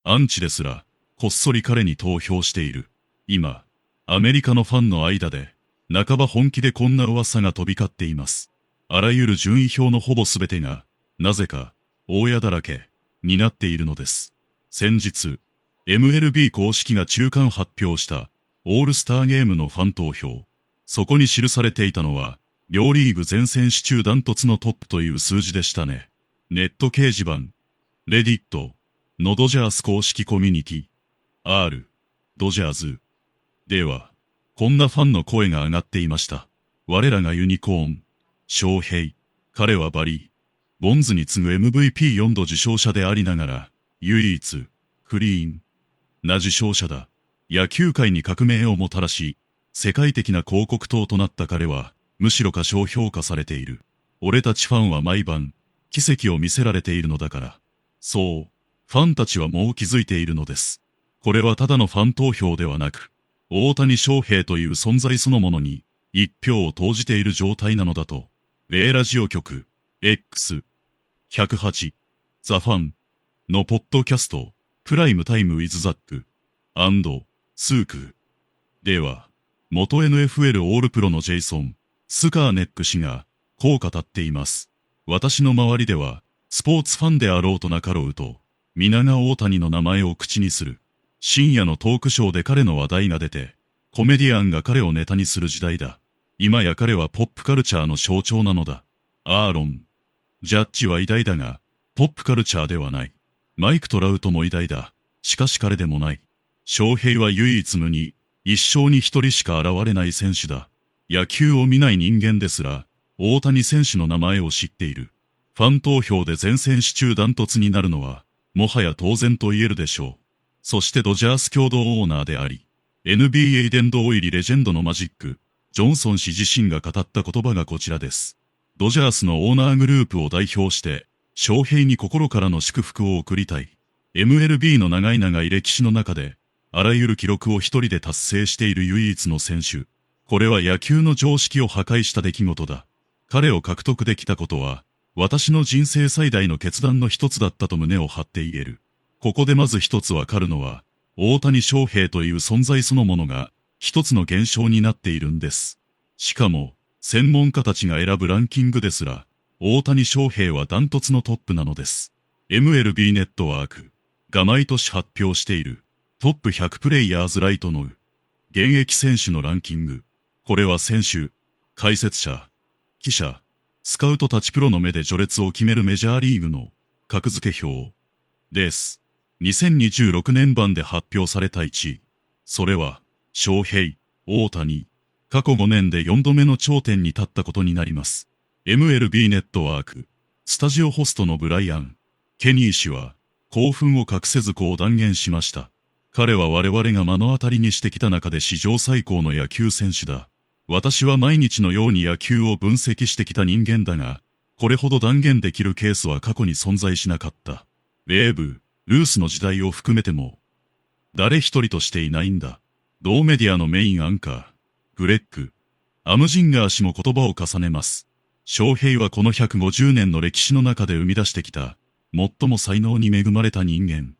アンチですら、こっそり彼に投票している。今、アメリカのファンの間で、半ば本気でこんな噂が飛び交っています。あらゆる順位表のほぼ全てが、なぜか、大家だらけ、になっているのです。先日、MLB 公式が中間発表した、オールスターゲームのファン投票。そこに記されていたのは、両リーグ全選手中ダントツのトップという数字でしたね。ネット掲示板、レディット、のドジャース公式コミュニティ、R、ドジャーズ。では、こんなファンの声が上がっていました。我らがユニコーン、翔平。彼はバリー、ボンズに次ぐ MVP4 度受賞者でありながら、唯一、クリーンな受賞者だ。野球界に革命をもたらし、世界的な広告塔となった彼は、むしろ過小評価されている。俺たちファンは毎晩、奇跡を見せられているのだから。そう、ファンたちはもう気づいているのです。これはただのファン投票ではなく、大谷翔平という存在そのものに、一票を投じている状態なのだと。米ラジオ局、X、108、ザ・ファンのポッドキャスト、プライムタイムウィズ・ザック、スーク。では、元 NFL オールプロのジェイソン・スカーネック氏が、こう語っています。私の周りでは、スポーツファンであろうとなかろうと、皆が大谷の名前を口にする。深夜のトークショーで彼の話題が出て、コメディアンが彼をネタにする時代だ。今や彼はポップカルチャーの象徴なのだ。アーロン・ジャッジは偉大だが、ポップカルチャーではない。マイク・トラウトも偉大だ。しかし彼でもない。翔平は唯一無二、一生に一人しか現れない選手だ。野球を見ない人間ですら、大谷選手の名前を知っている。ファン投票で全選手中ダントツになるのは、もはや当然と言えるでしょう。そしてドジャース共同オーナーであり、NBA 殿堂入りレジェンドのマジック、ジョンソン氏自身が語った言葉がこちらです。ドジャースのオーナーグループを代表して、翔平に心からの祝福を送りたい。MLB の長い歴史の中で、あらゆる記録を一人で達成している唯一の選手。これは野球の常識を破壊した出来事だ。彼を獲得できたことは、私の人生最大の決断の一つだったと胸を張って言える。ここでまず一つわかるのは、大谷翔平という存在そのものが、一つの現象になっているんです。しかも、専門家たちが選ぶランキングですら、大谷翔平はダントツのトップなのです。MLB ネットワークが毎年発表しているトップ100プレイヤーズライトの現役選手のランキング。これは選手、解説者、記者、スカウトたちプロの目で序列を決めるメジャーリーグの格付け表です。2026年版で発表された1位。それは、翔平、大谷。過去5年で4度目の頂点に立ったことになります。MLB ネットワーク、スタジオホストのブライアン・ケニー氏は、興奮を隠せずこう断言しました。彼は我々が目の当たりにしてきた中で史上最高の野球選手だ。私は毎日のように野球を分析してきた人間だが、これほど断言できるケースは過去に存在しなかった。ベーブ・ルースの時代を含めても、誰一人としていないんだ。同メディアのメインアンカー、グレッグ・アムジンガー氏も言葉を重ねます。翔平はこの150年の歴史の中で生み出してきた、最も才能に恵まれた人間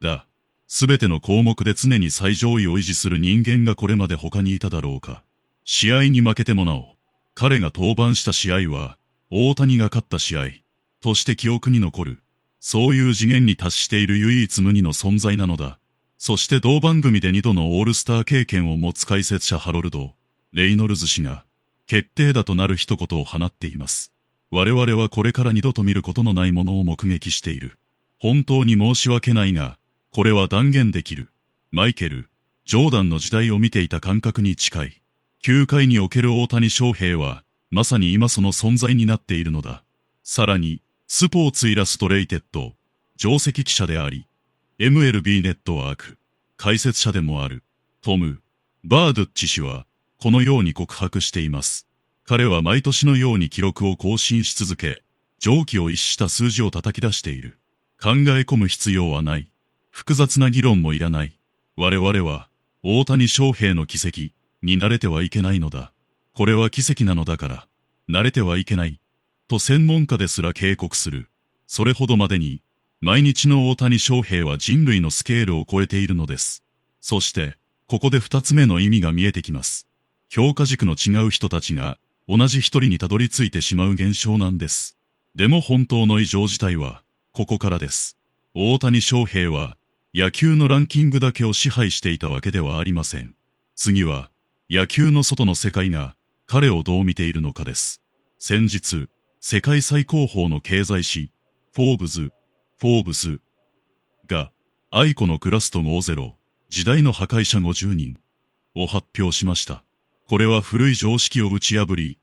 だ。すべての項目で常に最上位を維持する人間がこれまで他にいただろうか。試合に負けてもなお、彼が登板した試合は、大谷が勝った試合、として記憶に残る。そういう次元に達している唯一無二の存在なのだ。そして同番組で2度のオールスター経験を持つ解説者ハロルド・レイノルズ氏が、決定打となる一言を放っています。我々はこれから二度と見ることのないものを目撃している。本当に申し訳ないが、これは断言できる。マイケル・ジョーダンの時代を見ていた感覚に近い。球界における大谷翔平は、まさに今その存在になっているのだ。さらに、スポーツイラストレイテッド、上席記者であり、MLB ネットワーク、解説者でもある、トム・バードゥッチ氏は、このように告白しています。彼は毎年のように記録を更新し続け、常軌を逸した数字を叩き出している。考え込む必要はない。複雑な議論もいらない。我々は、大谷翔平の奇跡に慣れてはいけないのだ。これは奇跡なのだから、慣れてはいけない。と専門家ですら警告する。それほどまでに、毎日の大谷翔平は人類のスケールを超えているのです。そして、ここで二つ目の意味が見えてきます。評価軸の違う人たちが、同じ一人にたどり着いてしまう現象なんです。でも本当の異常事態は、ここからです。大谷翔平は、野球のランキングだけを支配していたわけではありません。次は、野球の外の世界が、彼をどう見ているのかです。先日、世界最高峰の経済誌、フォーブスが、愛子のクラスト50、時代の破壊者50人を発表しました。これは古い常識を打ち破り、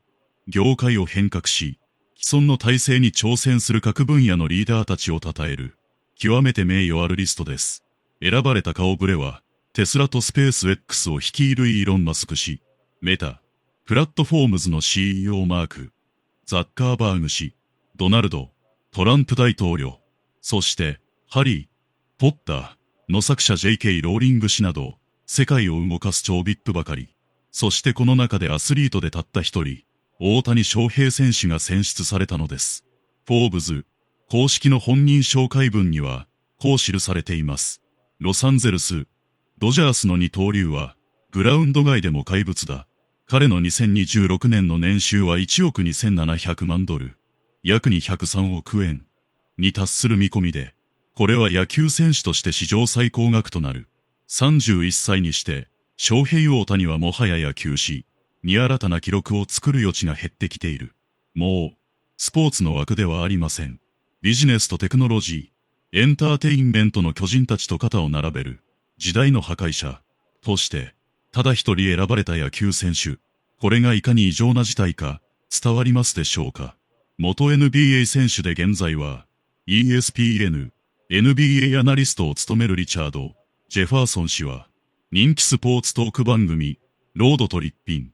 業界を変革し、既存の体制に挑戦する各分野のリーダーたちを称える、極めて名誉あるリストです。選ばれた顔ぶれは、テスラとスペース X を率いるイーロン・マスク氏、メタ、プラットフォームズの CEO マーク、ザッカーバーグ氏、ドナルド、トランプ大統領、そして、ハリー、ポッターの作者 J.K. ローリング氏など、世界を動かす超ビップばかり。そしてこの中でアスリートでたった一人、大谷翔平選手が選出されたのです。フォーブズ、公式の本人紹介文には、こう記されています。ロサンゼルス、ドジャースの二刀流は、グラウンド外でも怪物だ。彼の2026年の年収は1億2700万ドル、約203億円に達する見込みで、これは野球選手として史上最高額となる。31歳にして、翔平大谷はもはや野球史に新たな記録を作る余地が減ってきている。もう、スポーツの枠ではありません。ビジネスとテクノロジー、エンターテインメントの巨人たちと肩を並べる、時代の破壊者として、ただ一人選ばれた野球選手。これがいかに異常な事態か、伝わりますでしょうか。元 NBA 選手で現在は、ESPN、NBA アナリストを務めるリチャード・ジェファーソン氏は、人気スポーツトーク番組、ロードとリッピン、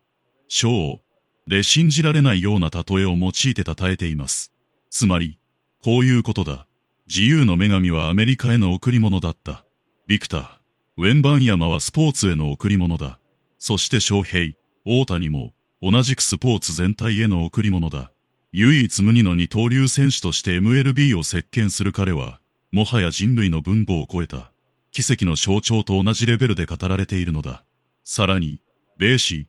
ショーで信じられないような例えを用いて称えています。つまり、こういうことだ。自由の女神はアメリカへの贈り物だった。ビクター、ウェンバンヤマはスポーツへの贈り物だ。そして翔平、大谷も、同じくスポーツ全体への贈り物だ。唯一無二の二刀流選手として MLB を席巻する彼は、もはや人類の分母を超えた、奇跡の象徴と同じレベルで語られているのだ。さらに、米紙、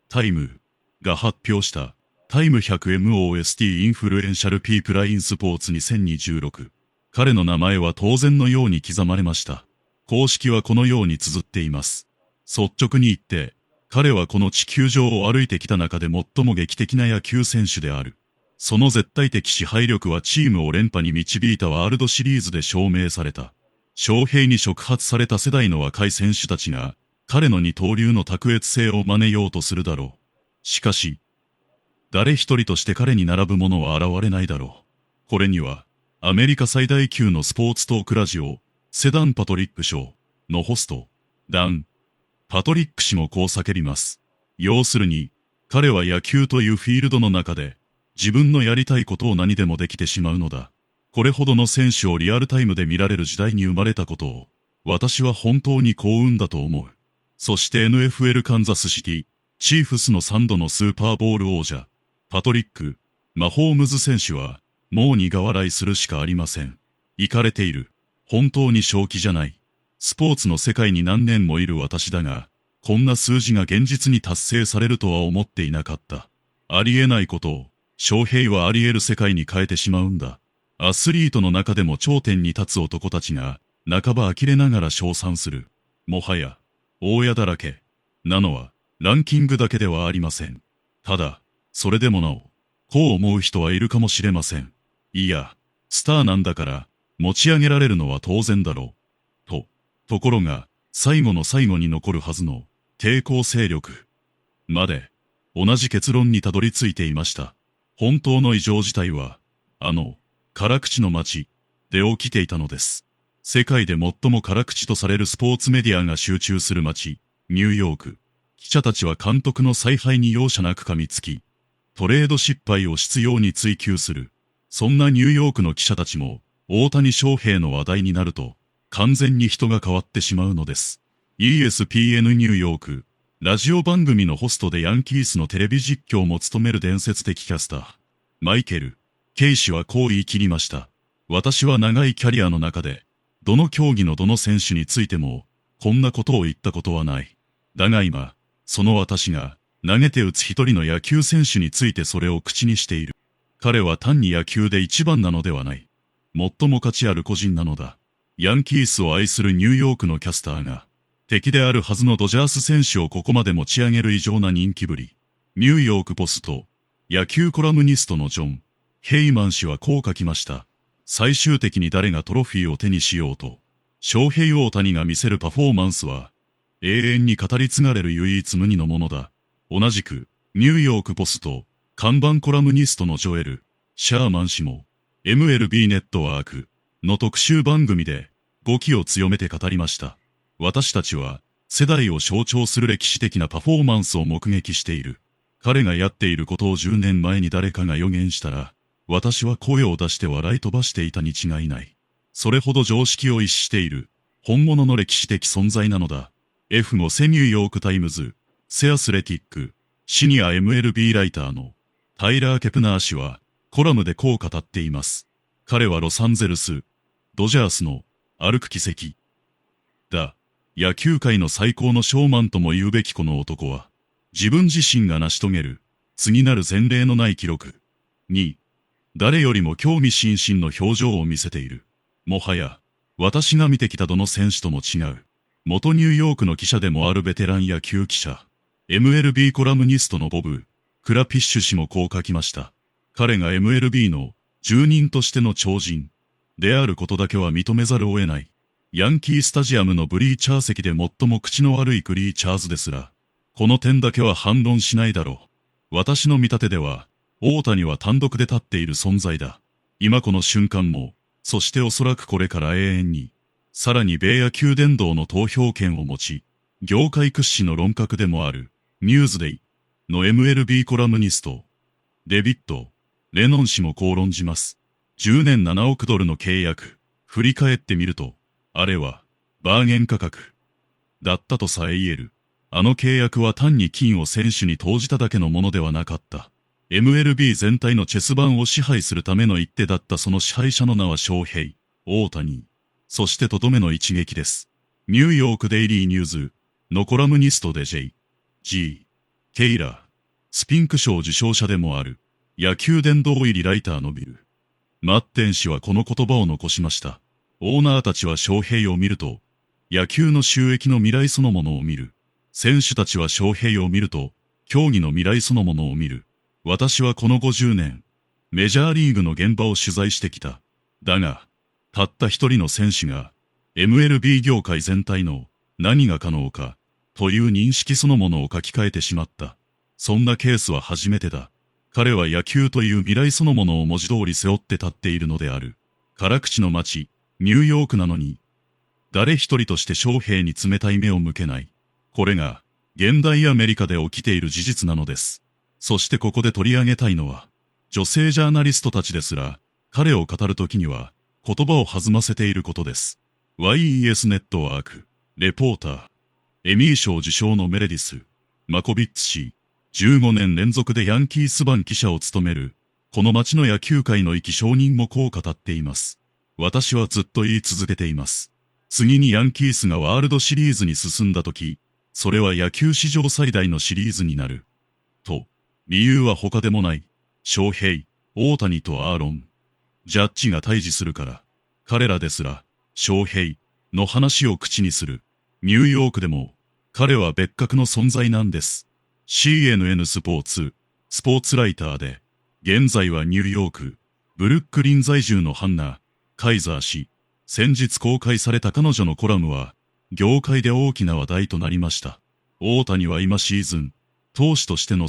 タイムが発表した、タイム 100MOST インフルエンシャルピープラインスポーツ2026。彼の名前は当然のように刻まれました。公式はこのように綴っています。率直に言って、彼はこの地球上を歩いてきた中で最も劇的な野球選手である。その絶対的支配力はチームを連覇に導いたワールドシリーズで証明された。翔平に触発された世代の若い選手たちが、彼の二刀流の卓越性を真似ようとするだろう。しかし、誰一人として彼に並ぶ者は現れないだろう。これには、アメリカ最大級のスポーツトークラジオ、セダン・パトリック賞のホスト、ダン・パトリック氏もこう叫びます。要するに、彼は野球というフィールドの中で、自分のやりたいことを何でもできてしまうのだ。これほどの選手をリアルタイムで見られる時代に生まれたことを、私は本当に幸運だと思う。そして NFL カンザスシティ、チーフスの3度のスーパーボール王者、パトリック・マホームズ選手は、もう苦笑いするしかありません。イカれている。本当に正気じゃない。スポーツの世界に何年もいる私だが、こんな数字が現実に達成されるとは思っていなかった。ありえないことを、翔平はあり得る世界に変えてしまうんだ。アスリートの中でも頂点に立つ男たちが、半ば呆れながら称賛する。もはや、大家だらけ。なのは、ランキングだけではありません。ただ、それでもなお、こう思う人はいるかもしれません。いや、スターなんだから、持ち上げられるのは当然だろう。ところが、最後の最後に残るはずの、抵抗勢力まで、同じ結論にたどり着いていました。本当の異常事態は、辛口の街で起きていたのです。世界で最も辛口とされるスポーツメディアが集中する街、ニューヨーク。記者たちは監督の采配に容赦なく噛みつき、トレード失敗を執拗に追求する。そんなニューヨークの記者たちも、大谷翔平の話題になると、完全に人が変わってしまうのです。ESPN ニューヨーク、ラジオ番組のホストでヤンキースのテレビ実況も務める伝説的キャスター、マイケル・ケイ氏はこう言い切りました。私は長いキャリアの中で、どの競技のどの選手についても、こんなことを言ったことはない。だが今、その私が、投げて打つ一人の野球選手についてそれを口にしている。彼は単に野球で一番なのではない。最も価値ある個人なのだ。ヤンキースを愛するニューヨークのキャスターが、敵であるはずのドジャース選手をここまで持ち上げる異常な人気ぶり。ニューヨークポスト、野球コラムニストのジョン・ヘイマン氏はこう書きました。最終的に誰がトロフィーを手にしようと、ショウヘイオオタニが見せるパフォーマンスは、永遠に語り継がれる唯一無二のものだ。同じく、ニューヨークポスト、看板コラムニストのジョエル・シャーマン氏も、MLB ネットワークの特集番組で、語気を強めて語りました。私たちは、世代を象徴する歴史的なパフォーマンスを目撃している。彼がやっていることを10年前に誰かが予言したら、私は声を出して笑い飛ばしていたに違いない。それほど常識を逸している、本物の歴史的存在なのだ。F5 セニューヨークタイムズ、セアスレティック、シニア MLB ライターのタイラー・ケプナー氏はコラムでこう語っています。彼はロサンゼルス、ドジャースの歩く奇跡だ。野球界の最高のショーマンとも言うべきこの男は、自分自身が成し遂げる次なる前例のない記録に、誰よりも興味津々の表情を見せている。もはや、私が見てきたどの選手とも違う。元ニューヨークの記者でもあるベテラン野球記者、MLB コラムニストのボブ・クラピッシュ氏もこう書きました。彼が MLB の住人としての超人であることだけは認めざるを得ない。ヤンキースタジアムのブリーチャー席で最も口の悪いクリーチャーズですら、この点だけは反論しないだろう。私の見立てでは、大谷は単独で立っている存在だ。今この瞬間も、そしておそらくこれから永遠に、さらに米野球殿堂の投票権を持ち、業界屈指の論客でもある、ニューズデイの MLB コラムニスト、デビッド・レノン氏もこう論じます。10年7億ドルの契約、振り返ってみると、あれは、バーゲン価格、だったとさえ言える。あの契約は単に金を選手に投じただけのものではなかった。MLB 全体のチェス盤を支配するための一手だったその支配者の名はショウヘイ、大谷。そしてとどめの一撃です。ニューヨークデイリーニューズのコラムニストで J.G. ケイラー、スピンク賞受賞者でもある、野球殿堂入りライターのビル・マッテン氏はこの言葉を残しました。オーナーたちはショウヘイを見ると、野球の収益の未来そのものを見る。選手たちはショウヘイを見ると、競技の未来そのものを見る。私はこの50年、メジャーリーグの現場を取材してきた。だが、たった一人の選手が、MLB 業界全体の何が可能か、という認識そのものを書き換えてしまった。そんなケースは初めてだ。彼は野球という未来そのものを文字通り背負って立っているのである。辛口の街、ニューヨークなのに、誰一人としてショウヘイに冷たい目を向けない。これが、現代アメリカで起きている事実なのです。そしてここで取り上げたいのは、女性ジャーナリストたちですら、彼を語るときには、言葉を弾ませていることです。YES ネットワーク、レポーター、エミー賞受賞のメレディス、マコビッツ氏、15年連続でヤンキース番記者を務める、この街の野球界の意気承認もこう語っています。私はずっと言い続けています。次にヤンキースがワールドシリーズに進んだとき、それは野球史上最大のシリーズになる。と、理由は他でもない。ショウヘイ、大谷とアーロン、ジャッジが対峙するから。彼らですら、ショウヘイの話を口にする。ニューヨークでも、彼は別格の存在なんです。CNN スポーツライターで、現在はニューヨーク、ブルックリン在住のハンナ・カイザー氏。先日公開された彼女のコラムは、業界で大きな話題となりました。大谷は今シーズン、投手としての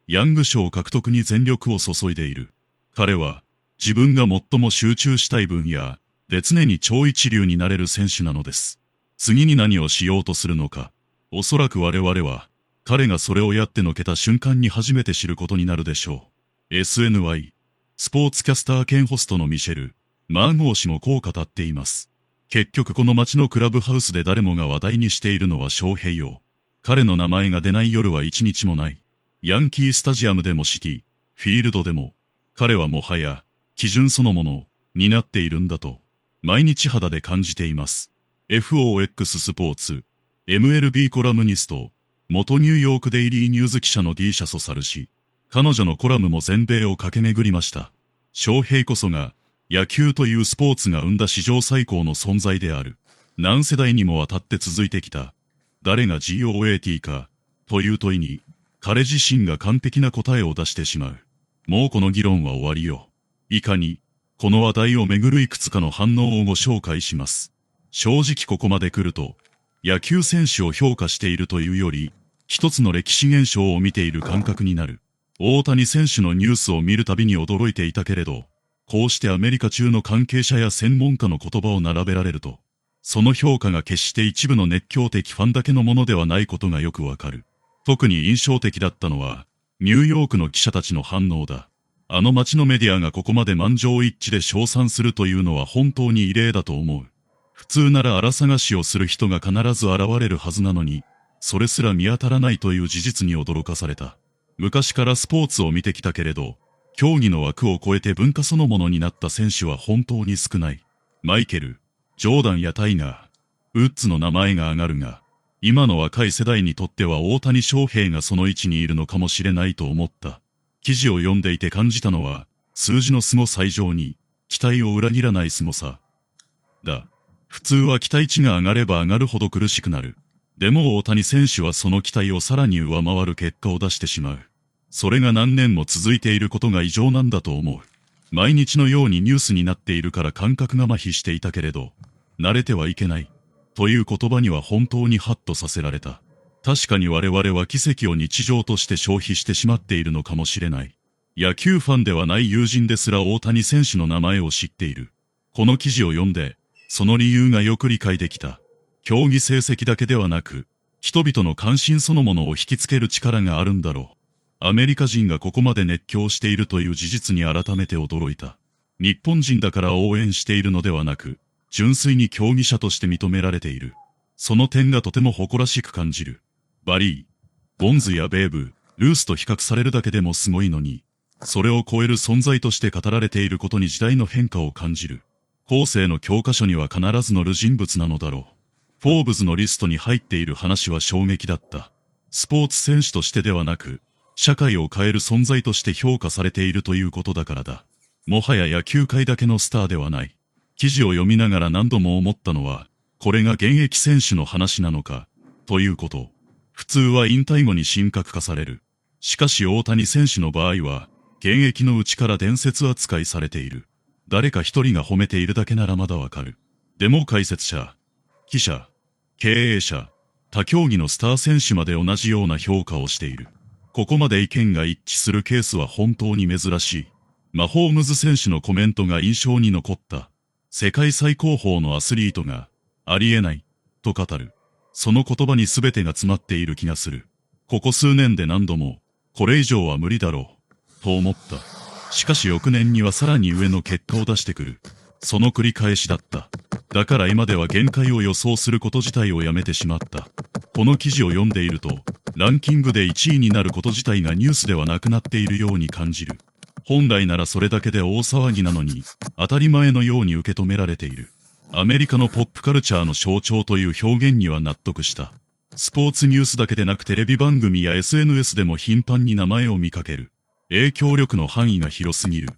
ヤング賞獲得に全力を注いでいる。彼は、自分が最も集中したい分野で常に超一流になれる選手なのです。次に何をしようとするのか、おそらく我々は、彼がそれをやってのけた瞬間に初めて知ることになるでしょう。SNY、スポーツキャスター兼ホストのミシェル・マーゴー氏もこう語っています。結局この街のクラブハウスで誰もが話題にしているのはショウヘイよ。彼の名前が出ない夜は一日もない。ヤンキースタジアムでもシティ、フィールドでも、彼はもはや、基準そのもの、になっているんだと、毎日肌で感じています。FOX スポーツ、MLB コラムニスト、元ニューヨークデイリーニューズ記者の D 社ソサル氏。彼女のコラムも全米を駆け巡りました。翔平こそが、野球というスポーツが生んだ史上最高の存在である。何世代にもわたって続いてきた。誰が GOAT か、という問いに、彼自身が完璧な答えを出してしまう。もうこの議論は終わりよ。いかに、この話題をめぐるいくつかの反応をご紹介します。正直ここまで来ると、野球選手を評価しているというより、一つの歴史現象を見ている感覚になる。大谷選手のニュースを見るたびに驚いていたけれど、こうしてアメリカ中の関係者や専門家の言葉を並べられると、その評価が決して一部の熱狂的ファンだけのものではないことがよくわかる。特に印象的だったのは、ニューヨークの記者たちの反応だ。あの街のメディアがここまで満場一致で称賛するというのは本当に異例だと思う。普通なら荒探しをする人が必ず現れるはずなのに、それすら見当たらないという事実に驚かされた。昔からスポーツを見てきたけれど、競技の枠を超えて文化そのものになった選手は本当に少ない。マイケル、ジョーダンやタイガー、ウッズの名前が挙がるが、今の若い世代にとっては大谷翔平がその位置にいるのかもしれないと思った。記事を読んでいて感じたのは、数字の凄さ以上に、期待を裏切らない凄さ。だ。普通は期待値が上がれば上がるほど苦しくなる。でも大谷選手はその期待をさらに上回る結果を出してしまう。それが何年も続いていることが異常なんだと思う。毎日のようにニュースになっているから感覚が麻痺していたけれど、慣れてはいけない。という言葉には本当にハッとさせられた。確かに我々は奇跡を日常として消費してしまっているのかもしれない。野球ファンではない友人ですら大谷選手の名前を知っている。この記事を読んで、その理由がよく理解できた。競技成績だけではなく、人々の関心そのものを引きつける力があるんだろう。アメリカ人がここまで熱狂しているという事実に改めて驚いた。日本人だから応援しているのではなく、純粋に競技者として認められている。その点がとても誇らしく感じる。バリー、ボンズやベーブ、ルースと比較されるだけでもすごいのに、それを超える存在として語られていることに時代の変化を感じる。後世の教科書には必ず載る人物なのだろう。フォーブズのリストに入っている話は衝撃だった。スポーツ選手としてではなく、社会を変える存在として評価されているということだからだ。もはや野球界だけのスターではない。記事を読みながら何度も思ったのは、これが現役選手の話なのか、ということ。普通は引退後に神格化される。しかし大谷選手の場合は、現役のうちから伝説扱いされている。誰か一人が褒めているだけならまだわかる。でも解説者、記者、経営者、他競技のスター選手まで同じような評価をしている。ここまで意見が一致するケースは本当に珍しい。マホームズ選手のコメントが印象に残った。世界最高峰のアスリートが、ありえない、と語る。その言葉に全てが詰まっている気がする。ここ数年で何度も、これ以上は無理だろう、と思った。しかし翌年にはさらに上の結果を出してくる。その繰り返しだった。だから今では限界を予想すること自体をやめてしまった。この記事を読んでいると、ランキングで1位になること自体がニュースではなくなっているように感じる。本来ならそれだけで大騒ぎなのに、当たり前のように受け止められている。アメリカのポップカルチャーの象徴という表現には納得した。スポーツニュースだけでなくテレビ番組や SNS でも頻繁に名前を見かける。影響力の範囲が広すぎる。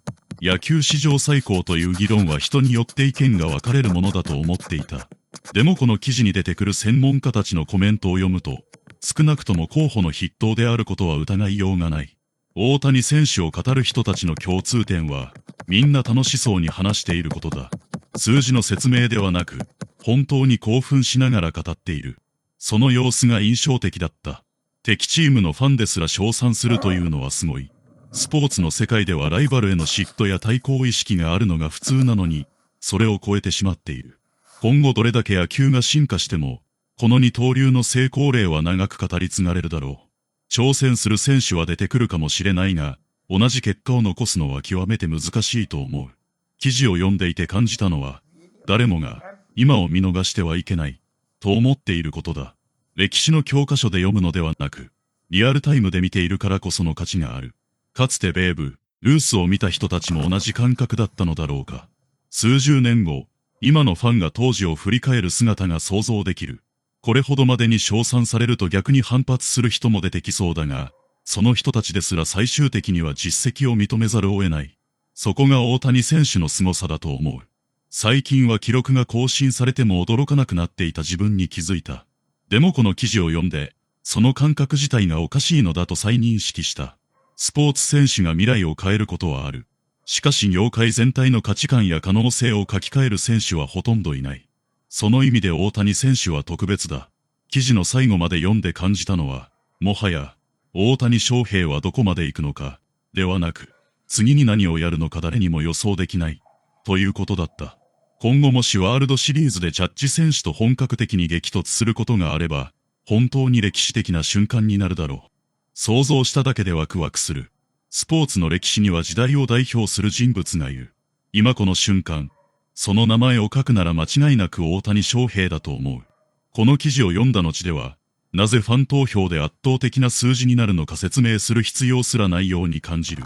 野球史上最高という議論は人によって意見が分かれるものだと思っていた。でもこの記事に出てくる専門家たちのコメントを読むと、少なくとも候補の筆頭であることは疑いようがない。大谷選手を語る人たちの共通点は、みんな楽しそうに話していることだ。数字の説明ではなく、本当に興奮しながら語っている。その様子が印象的だった。敵チームのファンですら称賛するというのはすごい。スポーツの世界ではライバルへの嫉妬や対抗意識があるのが普通なのに、それを超えてしまっている。今後どれだけ野球が進化しても、この二刀流の成功例は長く語り継がれるだろう。挑戦する選手は出てくるかもしれないが、同じ結果を残すのは極めて難しいと思う。記事を読んでいて感じたのは、誰もが今を見逃してはいけない、と思っていることだ。歴史の教科書で読むのではなく、リアルタイムで見ているからこその価値がある。かつてベーブ・ルースを見た人たちも同じ感覚だったのだろうか。数十年後、今のファンが当時を振り返る姿が想像できる。これほどまでに称賛されると逆に反発する人も出てきそうだが、その人たちですら最終的には実績を認めざるを得ない。そこが大谷選手の凄さだと思う。最近は記録が更新されても驚かなくなっていた自分に気づいた。でもこの記事を読んで、その感覚自体がおかしいのだと再認識した。スポーツ選手が未来を変えることはある。しかし業界全体の価値観や可能性を書き換える選手はほとんどいない。その意味で大谷選手は特別だ。記事の最後まで読んで感じたのは、もはや、大谷翔平はどこまで行くのか、ではなく、次に何をやるのか誰にも予想できない、ということだった。今後もしワールドシリーズでジャッジ選手と本格的に激突することがあれば、本当に歴史的な瞬間になるだろう。想像しただけでワクワクする。スポーツの歴史には時代を代表する人物がいる。今この瞬間、その名前を書くなら間違いなく大谷翔平だと思う。この記事を読んだ後では、なぜファン投票で圧倒的な数字になるのか説明する必要すらないように感じる。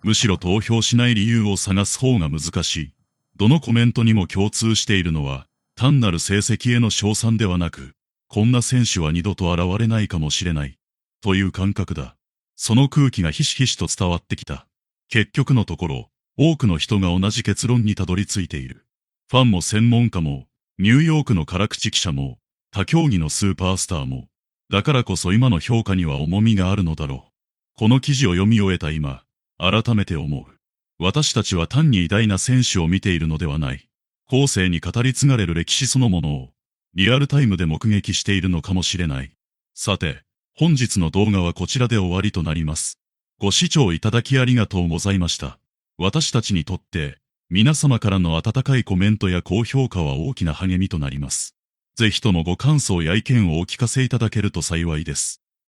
むしろ投票しない理由を探す方が難しい。どのコメントにも共通しているのは、単なる成績への称賛ではなく、こんな選手は二度と現れないかもしれない、という感覚だ。その空気がひしひしと伝わってきた。結局のところ、多くの人が同じ結論にたどり着いている。ファンも専門家も、ニューヨークの辛口記者も、他競技のスーパースターも、だからこそ今の評価には重みがあるのだろう。この記事を読み終えた今、改めて思う。私たちは単に偉大な選手を見ているのではない。後世に語り継がれる歴史そのものを、リアルタイムで目撃しているのかもしれない。さて、本日の動画はこちらで終わりとなります。ご視聴いただきありがとうございました。私たちにとって、皆様からの温かいコメントや高評価は大きな励みとなります。ぜひともご感想や意見をお聞かせいただけると幸いです。